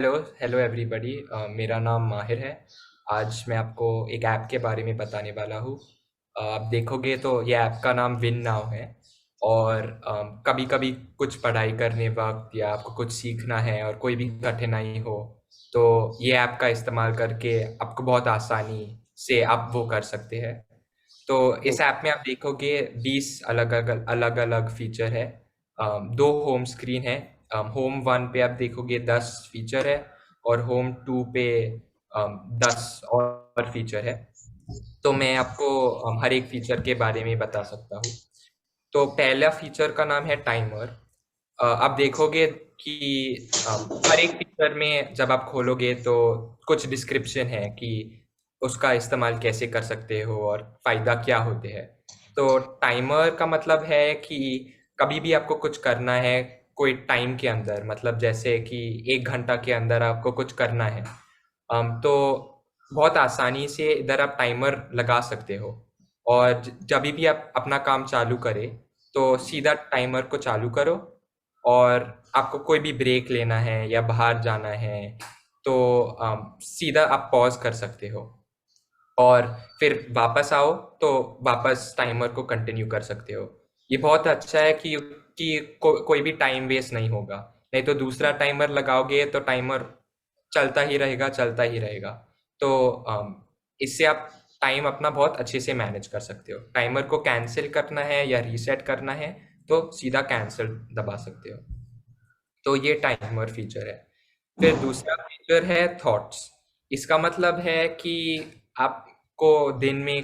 Hello hello everybody. मेरा नाम माहिर है। आज मैं आपको एक ऐप के बारे में बताने वाला हूँ। आप देखोगे तो ये ऐप का नाम विन नाउ है। और कभी कभी कुछ पढ़ाई करने वक्त या आपको कुछ सीखना है और कोई भी कठिनाई हो, तो ये ऐप का इस्तेमाल करके आपको बहुत आसानी से आप वो कर सकते हैं। तो इस ऐप में आप देखोगे 20 अलग अलग फीचर है। दो होम स्क्रीन है। होम वन पे आप देखोगे 10 फीचर है, और होम टू पे 10 और फीचर है। तो मैं आपको हर एक फीचर के बारे में बता सकता हूँ। तो पहला फीचर का नाम है टाइमर। आप देखोगे कि हर एक फीचर में जब आप खोलोगे तो कुछ डिस्क्रिप्शन है कि उसका इस्तेमाल कैसे कर सकते हो और फायदा क्या होते हैं। तो टाइमर का मतलब है कि कभी भी आपको कुछ करना है कोई टाइम के अंदर, मतलब जैसे कि 1 घंटा के अंदर आपको कुछ करना है, तो बहुत आसानी से इधर आप टाइमर लगा सकते हो। और जब भी आप अपना काम चालू करें तो सीधा टाइमर को चालू करो, और आपको कोई भी ब्रेक लेना है या बाहर जाना है तो सीधा आप पॉज कर सकते हो, और फिर वापस आओ तो वापस टाइमर को कंटिन्यू कर सकते हो। ये बहुत अच्छा है कि कोई भी टाइम वेस्ट नहीं होगा। नहीं तो दूसरा टाइमर लगाओगे तो टाइमर चलता ही रहेगा, चलता ही रहेगा। तो इससे आप टाइम अपना बहुत अच्छे से मैनेज कर सकते हो। टाइमर को कैंसिल करना है या रीसेट करना है तो सीधा कैंसिल दबा सकते हो। तो ये टाइमर फीचर है। फिर दूसरा फीचर है थॉट्स। इसका मतलब है कि आपको दिन में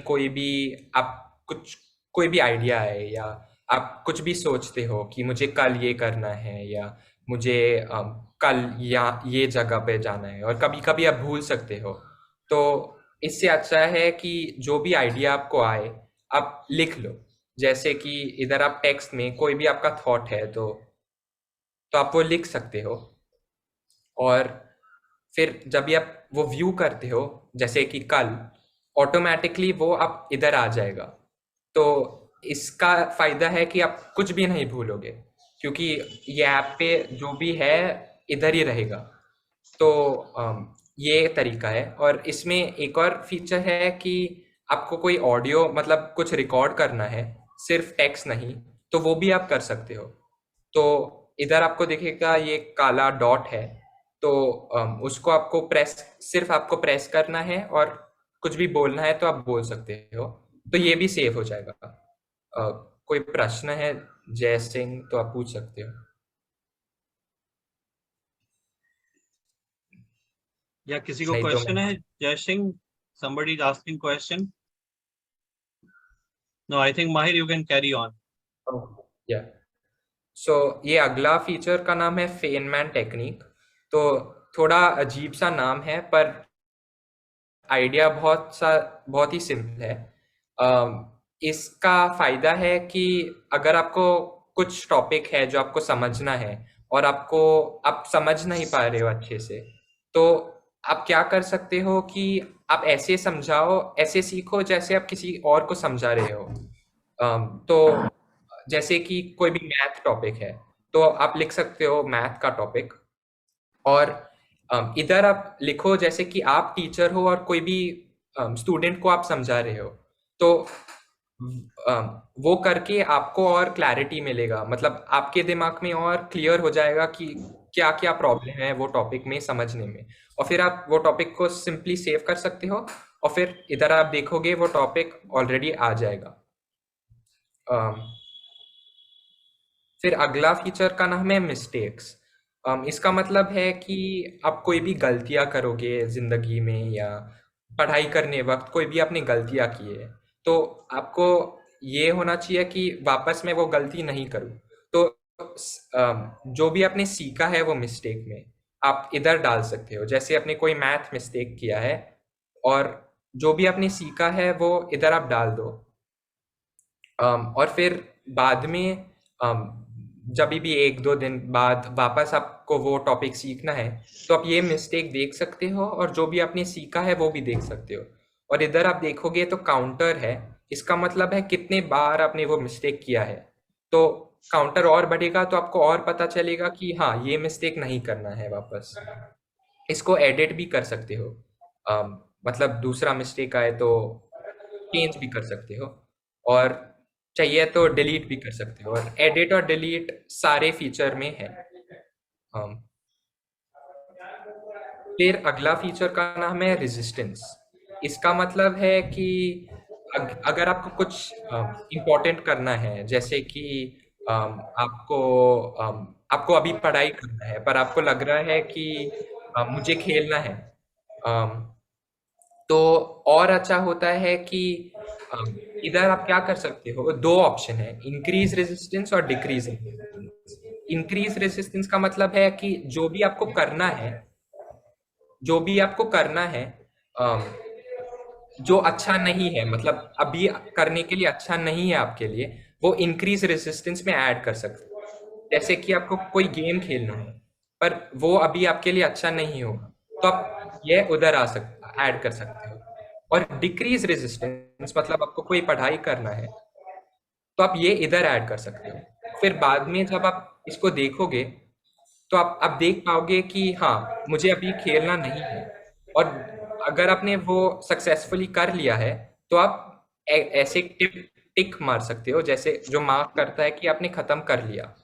आप कुछ कोई भी आइडिया है, या आप कुछ भी सोचते हो कि मुझे कल ये करना है, या मुझे कल या ये जगह पे जाना है, और कभी कभी आप भूल सकते हो। तो इससे अच्छा है कि जो भी आइडिया आपको आए आप लिख लो। जैसे कि इधर आप टेक्स्ट में कोई भी आपका थॉट है तो आप वो लिख सकते हो। और फिर जब भी आप वो व्यू करते हो, जैसे कि कल, ऑटोमेटिकली वो आप इधर आ जाएगा। तो इसका फायदा है कि आप कुछ भी नहीं भूलोगे, क्योंकि ये ऐप पे जो भी है इधर ही रहेगा। तो ये तरीका है। और इसमें एक और फीचर है कि आपको कोई ऑडियो मतलब कुछ रिकॉर्ड करना है, सिर्फ टेक्स्ट नहीं, तो वो भी आप कर सकते हो। तो इधर आपको दिखेगा ये काला डॉट है। तो उसको आपको प्रेस करना है, और कुछ भी बोलना है तो आप बोल सकते हो। तो ये भी सेव हो जाएगा। अ, कोई प्रश्न है जय सिंह तो आप पूछ सकते हो। या किसी को नहीं तो क्वेश्चन है? जय Singh, somebody is asking question. No, I think Mahir, you can carry on. या सो ये अगला फीचर का नाम है फेनमैन टेक्निक। तो थोड़ा अजीब सा नाम है, पर आइडिया बहुत ही सिंपल है। इसका फायदा है कि अगर आपको कुछ टॉपिक है जो आपको समझना है, और आप समझ नहीं पा रहे हो अच्छे से, तो आप क्या कर सकते हो कि आप ऐसे समझाओ, ऐसे सीखो जैसे आप किसी और को समझा रहे हो। तो जैसे कि कोई भी मैथ टॉपिक है तो आप लिख सकते हो मैथ का टॉपिक, और इधर आप लिखो जैसे कि आप टीचर हो और कोई भी स्टूडेंट को आप समझा रहे हो। तो वो करके आपको और क्लैरिटी मिलेगा, मतलब आपके दिमाग में और क्लियर हो जाएगा कि क्या क्या प्रॉब्लम है वो टॉपिक में समझने में। और फिर आप वो टॉपिक को सिंपली सेव कर सकते हो, और फिर इधर आप देखोगे वो टॉपिक ऑलरेडी आ जाएगा। अम, फिर अगला फीचर का नाम है मिस्टेक्स। इसका मतलब है कि आप कोई भी गलतियां करोगे जिंदगी में, या पढ़ाई करने वक्त कोई भी आपने गलतियां की है, तो आपको ये होना चाहिए कि वापस मैं वो गलती नहीं करूं। तो जो भी आपने सीखा है वो मिस्टेक में आप इधर डाल सकते हो। जैसे आपने कोई मैथ मिस्टेक किया है, और जो भी आपने सीखा है वो इधर आप डाल दो। और फिर बाद में जब भी 1-2 दिन बाद वापस आपको वो टॉपिक सीखना है, तो आप ये मिस्टेक देख सकते हो, और जो भी आपने सीखा है वो भी देख सकते हो। और इधर आप देखोगे तो काउंटर है। इसका मतलब है कितने बार आपने वो मिस्टेक किया है। तो काउंटर और बढ़ेगा तो आपको और पता चलेगा कि हाँ, ये मिस्टेक नहीं करना है वापस। इसको एडिट भी कर सकते हो। मतलब दूसरा मिस्टेक आए तो चेंज भी कर सकते हो, और चाहिए तो डिलीट भी कर सकते हो, और एडिट और डिलीट सारे फीचर में है। अम, फिर अगला फीचर का नाम है रेजिस्टेंस। इसका मतलब है कि अगर आपको कुछ इम्पोर्टेंट करना है, जैसे कि आपको आपको अभी पढ़ाई करना है पर आपको लग रहा है कि मुझे खेलना है, अम, तो और अच्छा होता है कि इधर आप क्या कर सकते हो, दो ऑप्शन है, इंक्रीज रेजिस्टेंस और डिक्रीज रेजिस्टेंस। इंक्रीज रेजिस्टेंस का मतलब है कि जो भी आपको करना है, अम, जो अच्छा नहीं है, मतलब अभी करने के लिए अच्छा नहीं है आपके लिए, वो इंक्रीज रेजिस्टेंस में ऐड कर सकते हो। जैसे कि आपको कोई गेम खेलना है पर वो अभी आपके लिए अच्छा नहीं होगा, तो आप ये उधर ऐड कर सकते हो। और डिक्रीज रेजिस्टेंस मतलब आपको कोई पढ़ाई करना है, तो आप ये इधर ऐड कर सकते हो। फिर बाद में जब आप इसको देखोगे तो आप देख पाओगे कि हाँ, मुझे अभी खेलना नहीं है। और अगर आपने वो सक्सेसफुली कर लिया है, तो आप ऐसे टिक मार सकते हो, जैसे जो मार्क करता है कि आपने खत्म कर लिया।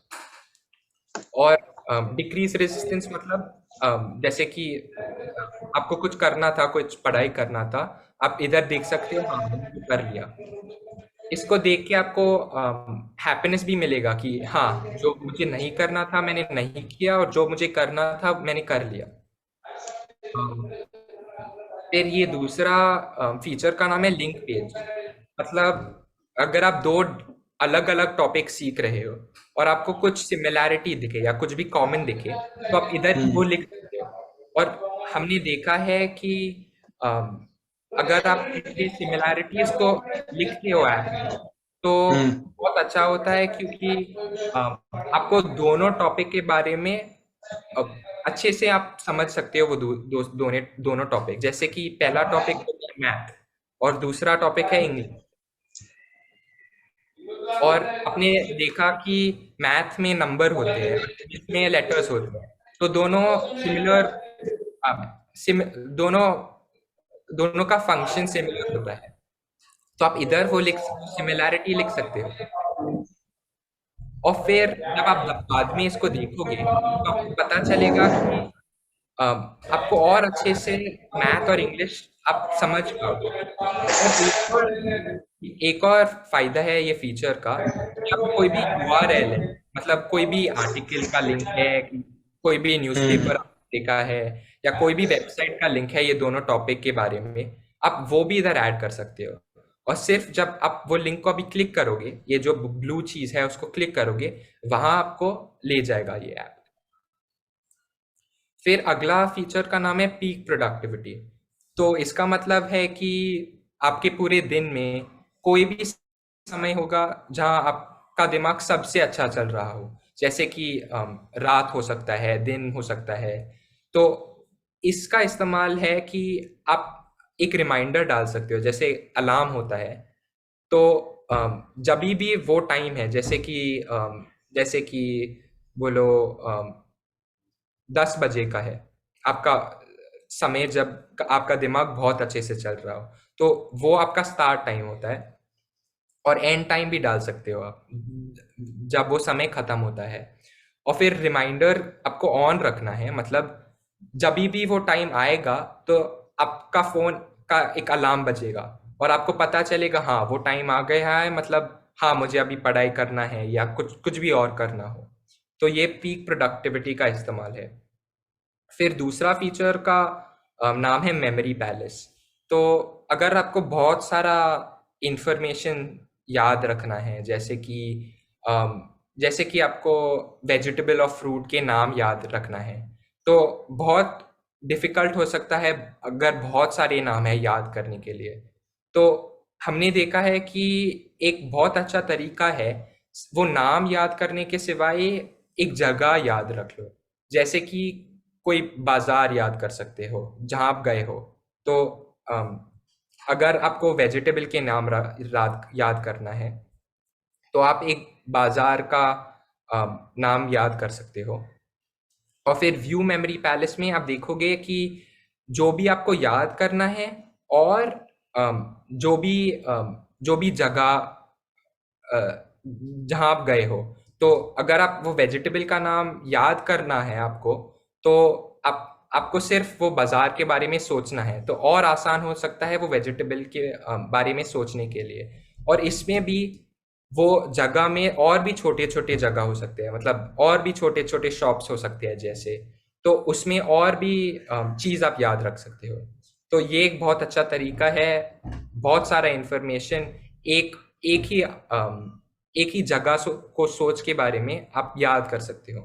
और डिक्रीज रेजिस्टेंस मतलब जैसे कि आपको कुछ करना था, कुछ पढ़ाई करना था, आप इधर देख सकते हो, हाँ मैंने कर लिया। इसको देख के आपको हैप्पीनेस भी मिलेगा कि हाँ, जो मुझे नहीं करना था मैंने नहीं किया, और जो मुझे करना था मैंने कर लिया। अम, फिर ये दूसरा फीचर का नाम है लिंक पेज। मतलब अगर आप दो अलग अलग टॉपिक सीख रहे हो और आपको कुछ सिमिलैरिटी दिखे या कुछ भी कॉमन दिखे, तो आप इधर ही वो लिख सकते हो। और हमने देखा है कि अम, अगर आप ये सिमिलैरिटीज को लिखते हो ऐप में, तो बहुत अच्छा होता है, क्योंकि आपको दोनों टॉपिक के बारे में अच्छे से आप समझ सकते हो वो दोनों टॉपिक। जैसे कि पहला टॉपिक होता है मैथ और दूसरा टॉपिक है इंग्लिश। और आपने देखा कि मैथ में नंबर होते हैं, इसमें लेटर्स होते हैं, तो दोनों सिमिलर, दोनों दोनों का फंक्शन सिमिलर होता है, तो आप इधर वो सिमिलैरिटी लिख सकते हो। और फिर जब आप बाद में इसको देखोगे तो आपको पता चलेगा कि आपको और अच्छे से मैथ और इंग्लिश आप समझ पाओगे। और एक और फायदा है ये फीचर का, कि आप कोई भी यूआरएल है, मतलब कोई भी आर्टिकल का लिंक है, कोई भी न्यूज़पेपर देखा है, या कोई भी वेबसाइट का लिंक है ये दोनों टॉपिक के बारे में, आप वो भी इधर ऐड कर सकते हो। और सिर्फ जब आप वो लिंक को अभी क्लिक करोगे, ये जो ब्लू चीज है उसको क्लिक करोगे, वहां आपको ले जाएगा ये ऐप। फिर अगला फीचर का नाम है पीक प्रोडक्टिविटी। तो इसका मतलब है कि आपके पूरे दिन में कोई भी समय होगा जहां आपका दिमाग सबसे अच्छा चल रहा हो, जैसे कि रात हो सकता है, दिन हो सकता है। तो इसका इस्तेमाल है कि आप एक रिमाइंडर डाल सकते हो, जैसे अलार्म होता है। तो जब भी वो टाइम है, जैसे कि बोलो 10 बजे का है आपका समय, जब आपका दिमाग बहुत अच्छे से चल रहा हो, तो वो आपका स्टार्ट टाइम होता है। और एंड टाइम भी डाल सकते हो आप, जब वो समय खत्म होता है। और फिर रिमाइंडर आपको ऑन रखना है, मतलब जब भी वो टाइम आएगा तो आपका फोन का एक अलार्म बजेगा और आपको पता चलेगा हाँ वो टाइम आ गया है, मतलब हाँ मुझे अभी पढ़ाई करना है या कुछ कुछ भी और करना हो। तो ये पीक प्रोडक्टिविटी का इस्तेमाल है। फिर दूसरा फीचर का नाम है मेमोरी पैलेस। तो अगर आपको बहुत सारा इंफॉर्मेशन याद रखना है, जैसे कि आपको वेजिटेबल और फ्रूट के नाम याद रखना है, तो बहुत डिफिकल्ट हो सकता है अगर बहुत सारे नाम है याद करने के लिए। तो हमने देखा है कि एक बहुत अच्छा तरीका है वो नाम याद करने के सिवाय एक जगह याद रख लो। जैसे कि कोई बाजार याद कर सकते हो जहां आप गए हो। तो अम, अगर आपको वेजिटेबल के नाम याद करना है, तो आप एक बाजार का नाम याद कर सकते हो। और फिर व्यू मेमोरी पैलेस में आप देखोगे कि जो भी आपको याद करना है और जो भी जगह जहाँ आप गए हो, तो अगर आप वो वेजिटेबल का नाम याद करना है आपको, तो आपको सिर्फ वो बाजार के बारे में सोचना है, तो और आसान हो सकता है वो वेजिटेबल के बारे में सोचने के लिए। और इसमें भी वो जगह में और भी छोटे छोटे जगह हो सकते हैं, मतलब और भी छोटे छोटे शॉप्स हो सकते हैं जैसे, तो उसमें और भी चीज़ आप याद रख सकते हो। तो ये एक बहुत अच्छा तरीका है, बहुत सारा इंफॉर्मेशन एक एक ही एक ही जगह को सोच के बारे में आप याद कर सकते हो।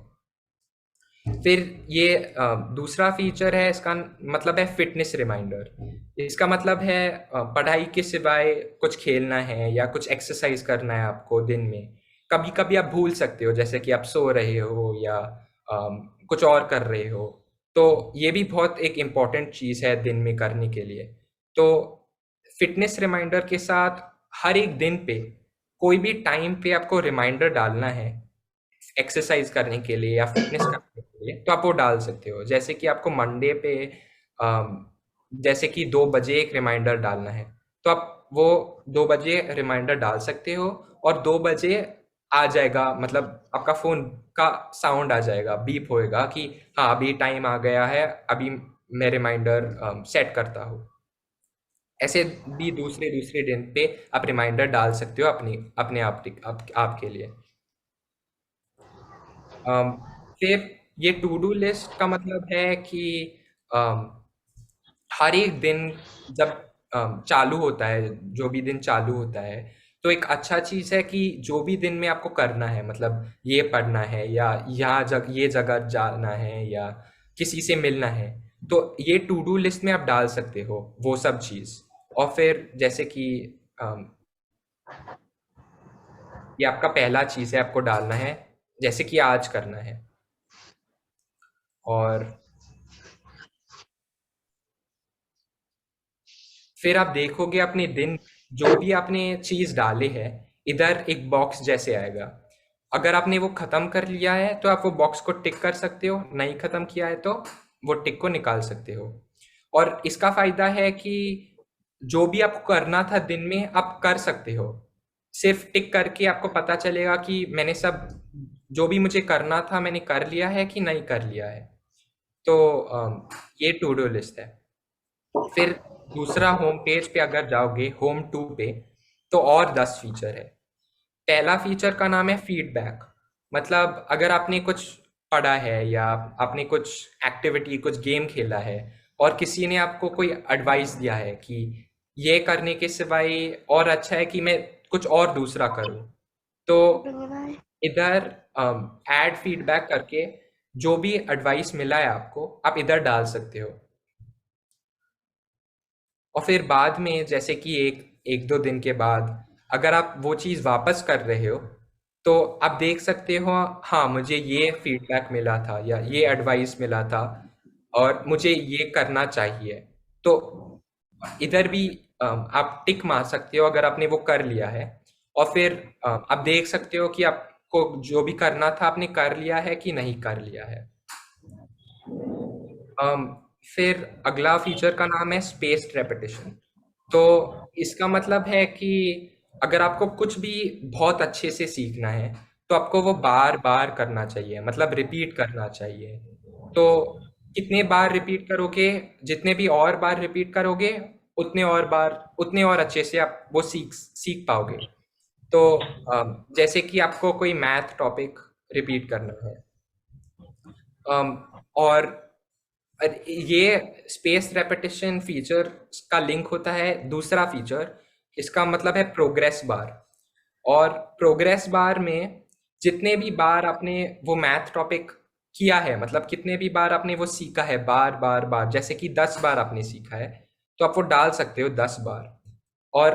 फिर ये दूसरा फीचर है, इसका मतलब है फिटनेस रिमाइंडर। इसका मतलब है पढ़ाई के सिवाय कुछ खेलना है या कुछ एक्सरसाइज करना है आपको दिन में, कभी कभी आप भूल सकते हो, जैसे कि आप सो रहे हो या कुछ और कर रहे हो, तो ये भी बहुत एक इम्पॉर्टेंट चीज़ है दिन में करने के लिए। तो फिटनेस रिमाइंडर के साथ हर एक दिन पे कोई भी टाइम पे आपको रिमाइंडर डालना है एक्सरसाइज करने के लिए या फिटनेस करने के लिए, तो आप वो डाल सकते हो। जैसे कि आपको मंडे पे जैसे कि 2 बजे एक रिमाइंडर डालना है, तो आप वो 2 बजे रिमाइंडर डाल सकते हो, और 2 बजे आ जाएगा, मतलब आपका फ़ोन का साउंड आ जाएगा, बीप होएगा कि हाँ अभी टाइम आ गया है, अभी मैं रिमाइंडर सेट करता हूँ। ऐसे भी दूसरे दूसरे दिन पे आप रिमाइंडर डाल सकते हो अपनी अपने आप के लिए। अम, फिर ये टू डू लिस्ट का मतलब है कि अम, हर एक दिन जब चालू होता है, जो भी दिन चालू होता है, तो एक अच्छा चीज़ है कि जो भी दिन में आपको करना है, मतलब ये पढ़ना है या ये जगह जाना है या किसी से मिलना है, तो ये टू डू लिस्ट में आप डाल सकते हो वो सब चीज़। और फिर जैसे कि अम, ये आपका पहला चीज़ है, आपको डालना है जैसे कि आज करना है। और फिर आप देखोगे अपने दिन, जो भी आपने चीज डाले है, इधर एक बॉक्स जैसे आएगा। अगर आपने वो खत्म कर लिया है तो आप वो बॉक्स को टिक कर सकते हो, नहीं खत्म किया है तो वो टिक को निकाल सकते हो। और इसका फायदा है कि जो भी आपको करना था दिन में आप कर सकते हो, सिर्फ टिक करके आपको पता चलेगा कि मैंने सब जो भी मुझे करना था मैंने कर लिया है कि नहीं कर लिया है। तो ये टू डू लिस्ट है। फिर दूसरा होम पेज पे अगर जाओगे, होम टू पे, तो और 10 फीचर है। पहला फीचर का नाम है फीडबैक। मतलब अगर आपने कुछ पढ़ा है या आपने कुछ एक्टिविटी कुछ गेम खेला है और किसी ने आपको कोई एडवाइस दिया है कि ये करने के सिवाय और अच्छा है कि मैं कुछ और दूसरा करूं, तो इधर ऐड फीडबैक करके जो भी एडवाइस मिला है आपको आप इधर डाल सकते हो। और फिर बाद में जैसे कि एक एक दो दिन के बाद अगर आप वो चीज़ वापस कर रहे हो, तो आप देख सकते हो हाँ मुझे ये फीडबैक मिला था या ये एडवाइस मिला था और मुझे ये करना चाहिए। तो इधर भी आप टिक मार सकते हो अगर आपने वो कर लिया है। और फिर आप देख सकते हो कि आपको जो भी करना था आपने कर लिया है कि नहीं कर लिया है। अम, फिर अगला फीचर का नाम है स्पेस्ड रेपिटेशन। तो इसका मतलब है कि अगर आपको कुछ भी बहुत अच्छे से सीखना है, तो आपको वो बार बार करना चाहिए, मतलब रिपीट करना चाहिए। तो कितने बार रिपीट करोगे, जितने भी और बार रिपीट करोगे, उतने और अच्छे से आप वो सीख सीख पाओगे। तो जैसे कि आपको कोई मैथ टॉपिक रिपीट करना है, और ये स्पेस रेपिटेशन फीचर का लिंक होता है दूसरा फीचर, इसका मतलब है प्रोग्रेस बार। और प्रोग्रेस बार में जितने भी बार आपने वो मैथ टॉपिक किया है, मतलब कितने भी बार आपने वो सीखा है, बार बार बार, जैसे कि 10 बार आपने सीखा है, तो आप वो डाल सकते हो 10 बार। और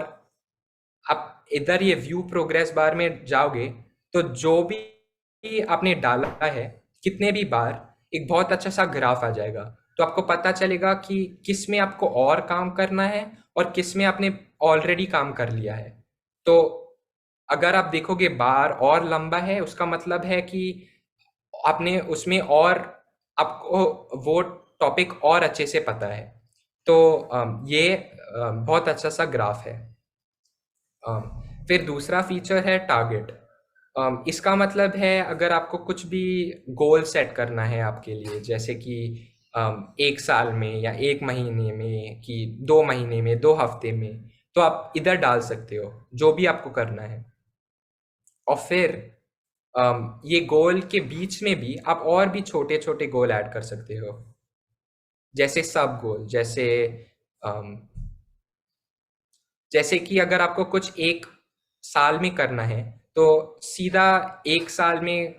आप इधर ये व्यू प्रोग्रेस बार में जाओगे, तो जो भी आपने डाला है कितने भी बार, एक बहुत अच्छा सा ग्राफ आ जाएगा। तो आपको पता चलेगा कि किस में आपको और काम करना है और किस में आपने ऑलरेडी काम कर लिया है। तो अगर आप देखोगे बार और लंबा है, उसका मतलब है कि आपने उसमें और आपको वो टॉपिक और अच्छे से पता है। तो ये बहुत अच्छा सा ग्राफ है। फिर दूसरा फीचर है टारगेट। इसका मतलब है अगर आपको कुछ भी गोल सेट करना है आपके लिए, जैसे कि 1 साल में या 1 महीने में कि 2 महीने में, 2 हफ्ते में, तो आप इधर डाल सकते हो जो भी आपको करना है। और फिर ये गोल के बीच में भी आप और भी छोटे-छोटे गोल ऐड कर सकते हो। जैसे सब गोल, अम, जैसे कि अगर आपको कुछ 1 साल में करना है, तो सीधा 1 साल में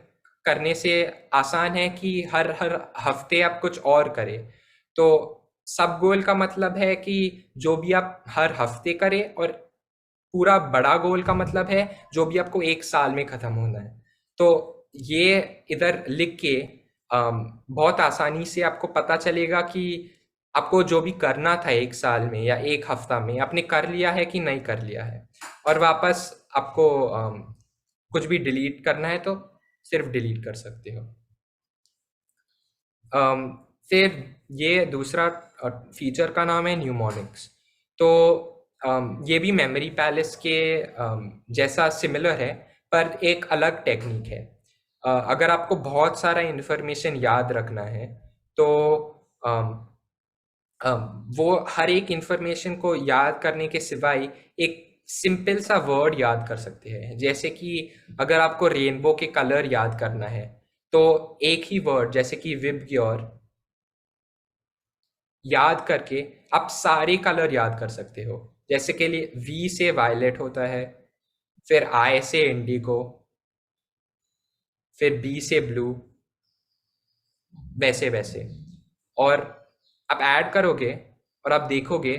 करने से आसान है कि हर हर हफ्ते आप कुछ और करें। तो सब गोल का मतलब है कि जो भी आप हर हफ्ते करें, और पूरा बड़ा गोल का मतलब है जो भी आपको 1 साल में खत्म होना है। तो ये इधर लिख के बहुत आसानी से आपको पता चलेगा कि आपको जो भी करना था 1 साल में या 1 हफ्ता में, आपने कर लिया है कि नहीं कर लिया है। और वापस आपको कुछ भी डिलीट करना है तो सिर्फ डिलीट कर सकते हो। फिर ये दूसरा फीचर का नाम है न्यूमोनिक्स। तो ये भी मेमोरी पैलेस के जैसा सिमिलर है, पर एक अलग टेक्निक है। अगर आपको बहुत सारा इंफॉर्मेशन याद रखना है, तो अम, वो हर एक इंफॉर्मेशन को याद करने के सिवाय एक सिंपल सा वर्ड याद कर सकते हैं। जैसे कि अगर आपको रेनबो के कलर याद करना है, तो एक ही वर्ड जैसे कि विबग्योर याद करके आप सारे कलर याद कर सकते हो। जैसे के लिए वी से वायलेट होता है, फिर आई से इंडिगो, फिर बी से ब्लू, वैसे वैसे। और आप ऐड करोगे और आप देखोगे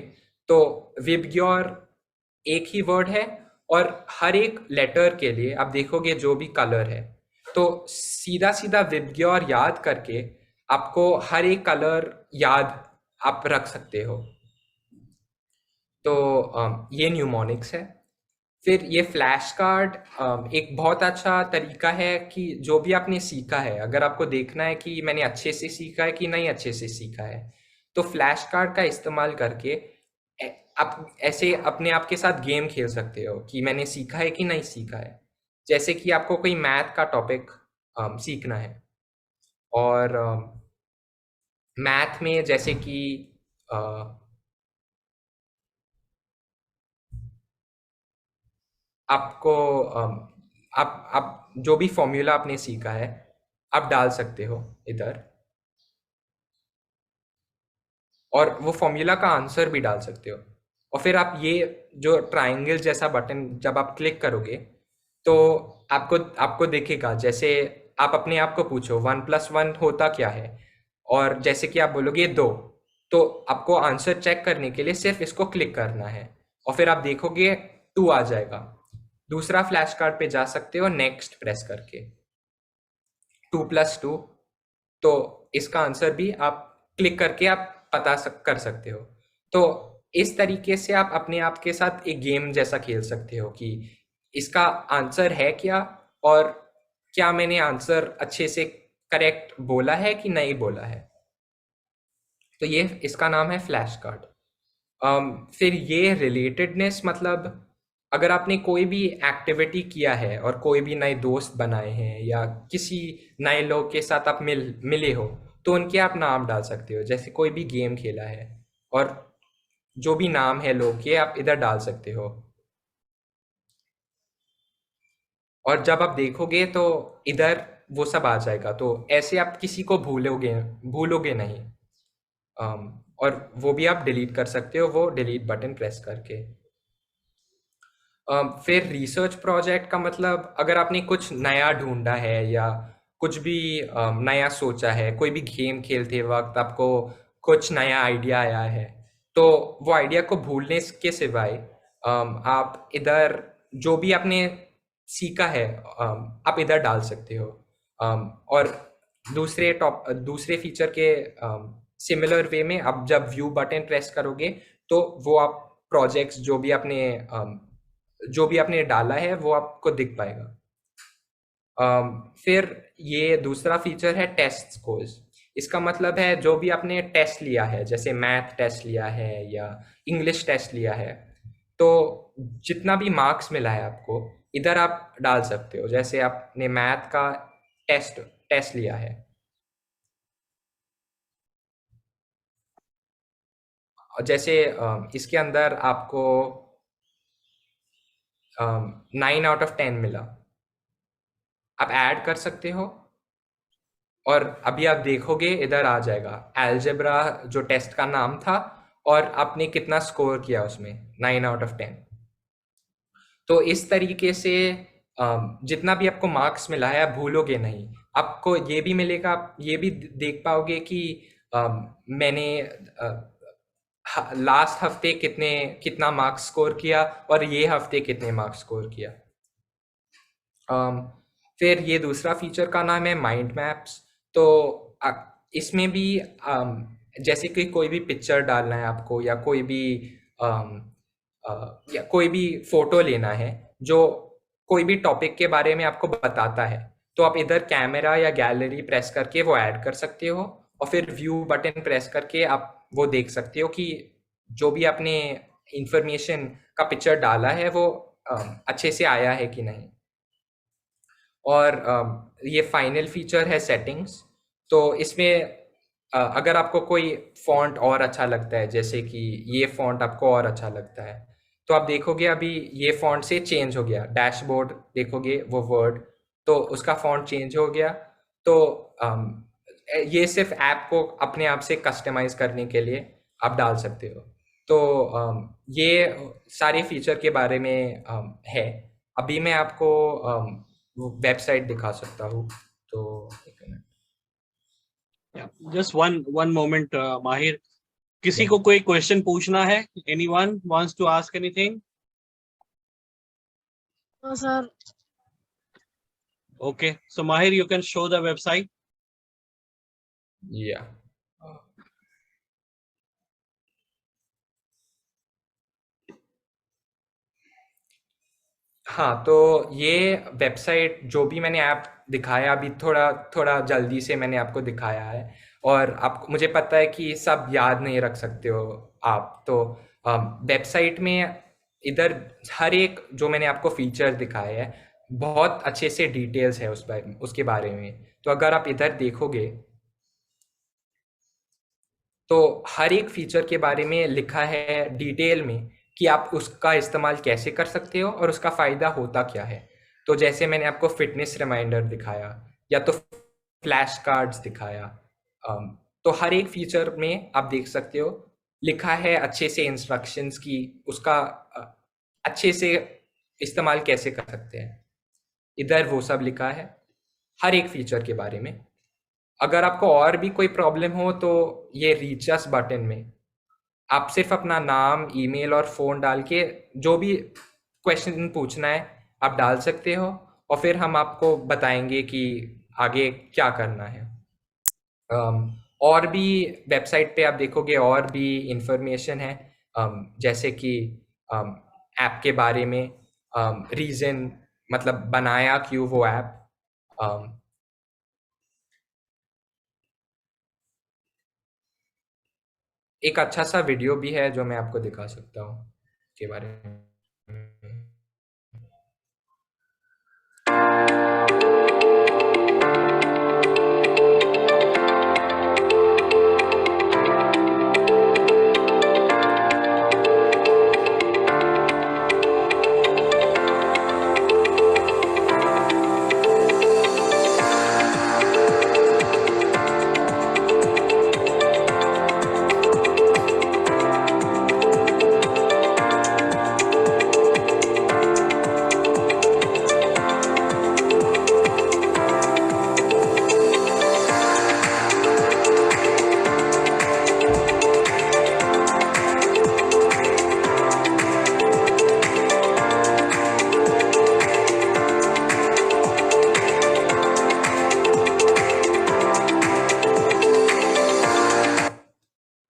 तो विबग्योर एक ही वर्ड है, और हर एक लेटर के लिए आप देखोगे जो भी कलर है, तो सीधा सीधा विबग्योर याद करके आपको हर एक कलर याद आप रख सकते हो। तो ये न्यूमोनिक्स है। फिर ये फ्लैश कार्ड एक बहुत अच्छा तरीका है कि जो भी आपने सीखा है, अगर आपको देखना है कि मैंने अच्छे से सीखा है कि नहीं अच्छे से सीखा है, तो फ्लैश कार्ड का इस्तेमाल करके आप ऐसे अपने आप के साथ गेम खेल सकते हो कि मैंने सीखा है कि नहीं सीखा है। जैसे कि आपको कोई मैथ का टॉपिक सीखना है, और मैथ में जैसे कि अ, आपको आप जो भी फॉर्मूला आपने सीखा है आप डाल सकते हो इधर, और वो फॉर्मूला का आंसर भी डाल सकते हो। और फिर आप ये जो ट्रायंगल जैसा बटन जब आप क्लिक करोगे, तो आपको आपको दिखेगा, जैसे आप अपने आप को पूछो 1+1 होता क्या है, और जैसे कि आप बोलोगे 2, तो आपको आंसर चेक करने के लिए सिर्फ इसको क्लिक करना है, और फिर आप देखोगे 2 आ जाएगा। दूसरा फ्लैश कार्ड पे जा सकते हो नेक्स्ट प्रेस करके, 2+2, तो इसका आंसर भी आप क्लिक करके आप कर सकते हो। तो इस तरीके से आप अपने आप के साथ एक गेम जैसा खेल सकते हो कि इसका आंसर है क्या, और क्या मैंने आंसर अच्छे से करेक्ट बोला है कि नहीं बोला है। तो ये इसका नाम है फ्लैश कार्ड। फिर ये रिलेटेडनेस मतलब अगर आपने कोई भी एक्टिविटी किया है और कोई भी नए दोस्त बनाए हैं, या किसी नए लोग के साथ आप मिले हो, तो उनके आप नाम डाल सकते हो। जैसे कोई भी गेम खेला है, और जो भी नाम है लोग के आप इधर डाल सकते हो। और जब आप देखोगे तो इधर वो सब आ जाएगा, तो ऐसे आप किसी को भूलोगे भूलोगे नहीं। और वो भी आप डिलीट कर सकते हो वो डिलीट बटन प्रेस करके। फिर रिसर्च प्रोजेक्ट का मतलब अगर आपने कुछ नया ढूंढा है, या कुछ भी नया सोचा है, कोई भी गेम खेलते वक्त आपको कुछ नया आइडिया आया है, तो वो आइडिया को भूलने के सिवाय आप इधर जो भी आपने सीखा है आप इधर डाल सकते हो। और दूसरे फीचर के सिमिलर वे में आप जब व्यू बटन प्रेस करोगे, तो वो आप प्रोजेक्ट्स जो भी आपने डाला है वो आपको दिख पाएगा। फिर ये दूसरा फीचर है टेस्ट स्कोर्स। इसका मतलब है जो भी आपने टेस्ट लिया है, जैसे मैथ टेस्ट लिया है या इंग्लिश टेस्ट लिया है, तो जितना भी मार्क्स मिला है आपको, इधर आप डाल सकते हो। जैसे आपने मैथ का टेस्ट टेस्ट लिया है, और जैसे इसके अंदर आपको 9 out of 10 मिला, आप ऐड कर सकते हो, और अभी आप देखोगे इधर आ जाएगा अलजेब्रा जो टेस्ट का नाम था, और आपने कितना स्कोर किया उसमें, 9 out of 10। तो इस तरीके से जितना भी आपको मार्क्स मिला है आप भूलोगे नहीं। आपको ये भी मिलेगा, आप ये भी देख पाओगे कि मैंने लास्ट हफ्ते कितना मार्क्स स्कोर किया और ये हफ्ते कितने मार्क्स स्कोर किया। फिर ये दूसरा फीचर का नाम है माइंड मैप्स। तो इसमें भी जैसे कि कोई भी पिक्चर डालना है आपको, या या कोई भी फोटो लेना है जो कोई भी टॉपिक के बारे में आपको बताता है, तो आप इधर कैमरा या गैलरी प्रेस करके वो ऐड कर सकते हो, और फिर व्यू बटन प्रेस करके आप वो देख सकते हो कि जो भी आपने इंफॉर्मेशन का पिक्चर डाला है वो अच्छे से आया है कि नहीं। और ये फाइनल फीचर है सेटिंग्स। तो इसमें अगर आपको कोई फॉन्ट और अच्छा लगता है, जैसे कि ये फॉन्ट आपको और अच्छा लगता है, तो आप देखोगे अभी ये फॉन्ट से चेंज हो गया, डैशबोर्ड देखोगे वो वर्ड, तो उसका फॉन्ट चेंज हो गया। तो ये सिर्फ ऐप को अपने आप से कस्टमाइज करने के लिए आप डाल सकते हो। तो ये सारे फीचर के बारे में है। अभी मैं आपको वो वेबसाइट दिखा सकता हूँ, तो एक मिनट। जस्ट वन मोमेंट माहिर, किसी Yeah. को कोई क्वेश्चन पूछना है? Anyone wants to ask anything? हाँ sir. Okay, so Mahir, you can show the website. Yeah. हाँ, तो ये वेबसाइट जो भी मैंने ऐप दिखाया अभी, थोड़ा थोड़ा जल्दी से मैंने आपको दिखाया है, और आपको मुझे पता है कि सब याद नहीं रख सकते हो आप। तो वेबसाइट में इधर हर एक जो मैंने आपको फीचर दिखाए हैं, बहुत अच्छे से डिटेल्स है उसके बारे में। तो अगर आप इधर देखोगे तो हर एक फीचर के बारे में लिखा है डिटेल में कि आप उसका इस्तेमाल कैसे कर सकते हो और उसका फ़ायदा होता क्या है। तो जैसे मैंने आपको फिटनेस रिमाइंडर दिखाया, या तो फ्लैश कार्ड्स दिखाया, तो हर एक फीचर में आप देख सकते हो लिखा है अच्छे से इंस्ट्रक्शंस की उसका अच्छे से इस्तेमाल कैसे कर सकते हैं। इधर वो सब लिखा है हर एक फीचर के बारे में। अगर आपको और भी कोई प्रॉब्लम हो तो ये रीच अस बटन में आप सिर्फ अपना नाम, ईमेल और फ़ोन डाल के जो भी क्वेश्चन पूछना है आप डाल सकते हो, और फिर हम आपको बताएंगे कि आगे क्या करना है। और भी वेबसाइट पे आप देखोगे और भी इंफॉर्मेशन है, जैसे कि ऐप के बारे में, रीज़न, मतलब बनाया क्यों वो ऐप। एक अच्छा सा वीडियो भी है जो मैं आपको दिखा सकता हूँ के बारे में।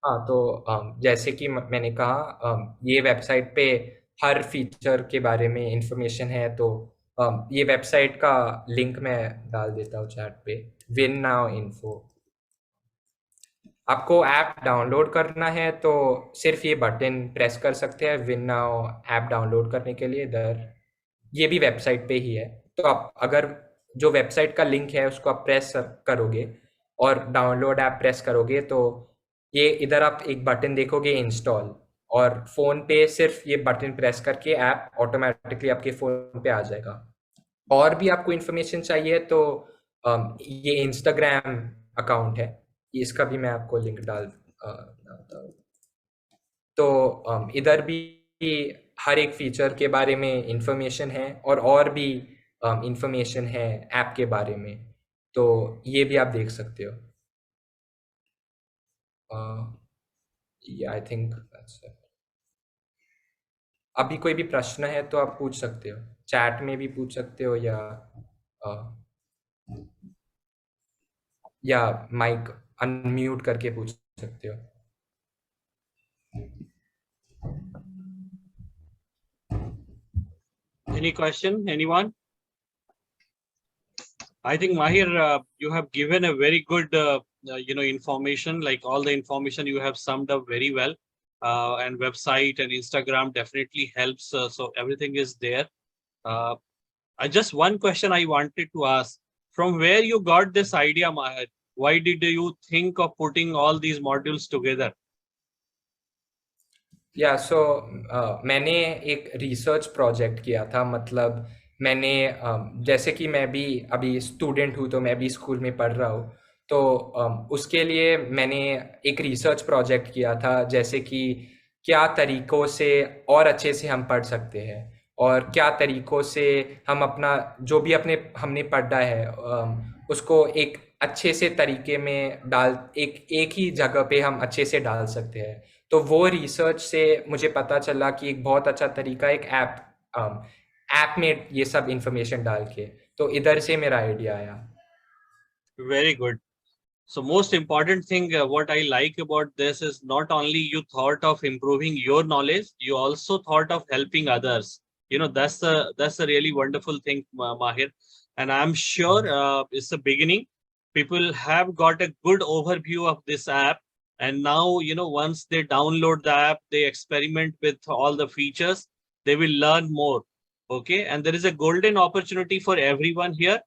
हाँ, तो जैसे कि मैंने कहा, ये वेबसाइट पे हर फीचर के बारे में इंफॉर्मेशन है। तो ये वेबसाइट का लिंक मैं डाल देता हूँ चैट पे, विन नाउ इन्फो। आपको ऐप डाउनलोड करना है तो सिर्फ ये बटन प्रेस कर सकते हैं विन नाउ ऐप डाउनलोड करने के लिए। इधर ये भी वेबसाइट पे ही है, तो आप अगर जो वेबसाइट का लिंक है उसको आप प्रेस करोगे और डाउनलोड ऐप प्रेस करोगे तो ये इधर आप एक बटन देखोगे इंस्टॉल, और फ़ोन पे सिर्फ ये बटन प्रेस करके ऐप ऑटोमेटिकली आपके फ़ोन पे आ जाएगा। और भी आपको इन्फॉर्मेशन चाहिए तो ये इंस्टाग्राम अकाउंट है, इसका भी मैं आपको लिंक डालता हूँ। तो इधर भी हर एक फीचर के बारे में इंफॉर्मेशन है और भी इंफॉर्मेशन है ऐप के बारे में, तो ये भी आप देख सकते हो। I think that's it. अभी कोई भी प्रश्न है तो आप पूछ सकते हो, चैट में भी पूछ सकते हो या माइक अनम्यूट करके पूछ सकते हो। Any question? Anyone? I think Mahir, you have given a very good, information. Like all the information you have summed up very well. And website and Instagram definitely helps. So everything is there. Uh, I just one question I wanted to ask: from where you got this idea, Mahir? Why did you think of putting all these modules together? सो मैंने एक research project किया था। मतलब मैंने जैसे कि मैं भी अभी स्टूडेंट हूँ तो मैं भी स्कूल में पढ़ रहा हूँ, तो उसके लिए मैंने एक रिसर्च प्रोजेक्ट किया था, जैसे कि क्या तरीकों से और अच्छे से हम पढ़ सकते हैं और क्या तरीकों से हम अपना जो भी अपने हमने पढ़ा है उसको एक अच्छे से तरीके में एक एक ही जगह पे हम अच्छे से डाल सकते हैं। तो वो रिसर्च से मुझे पता चला कि एक बहुत अच्छा तरीका एक ऐप में ये सब इंफॉर्मेशन डाल के, तो इधर से मेरा आइडिया आया। Very good. So most important thing, what I like about this is not only you thought of improving your knowledge, you also thought of helping others. That's a really wonderful thing, Mahir. And I'm sure it's a beginning. People have got a good overview of this app. And now, once they download the app, they experiment with all the features, they will learn more. Okay. And there is a golden opportunity for everyone here.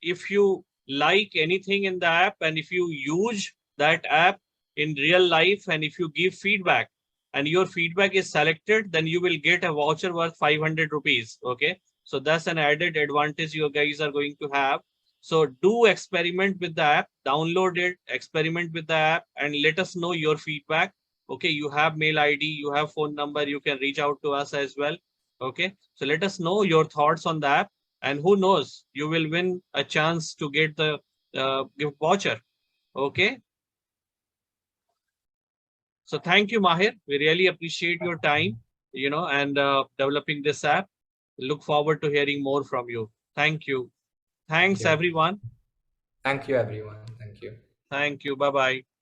If you like anything in the app and if you use that app in real life and if you give feedback and your feedback is selected, then you will get a voucher worth 500 rupees. Okay. So that's an added advantage you guys are going to have. So do experiment with the app, download it, experiment with the app and let us know your feedback. Okay. You have mail ID, you have phone number, you can reach out to us as well. Okay. So let us know your thoughts on the app. And who knows, you will win a chance to get the gift voucher. Okay. So thank you, Mahir. We really appreciate your time, and developing this app. Look forward to hearing more from you. Thank you. Thanks, Thank you, everyone. thank you everyone, thank you। Thank you. Bye-bye.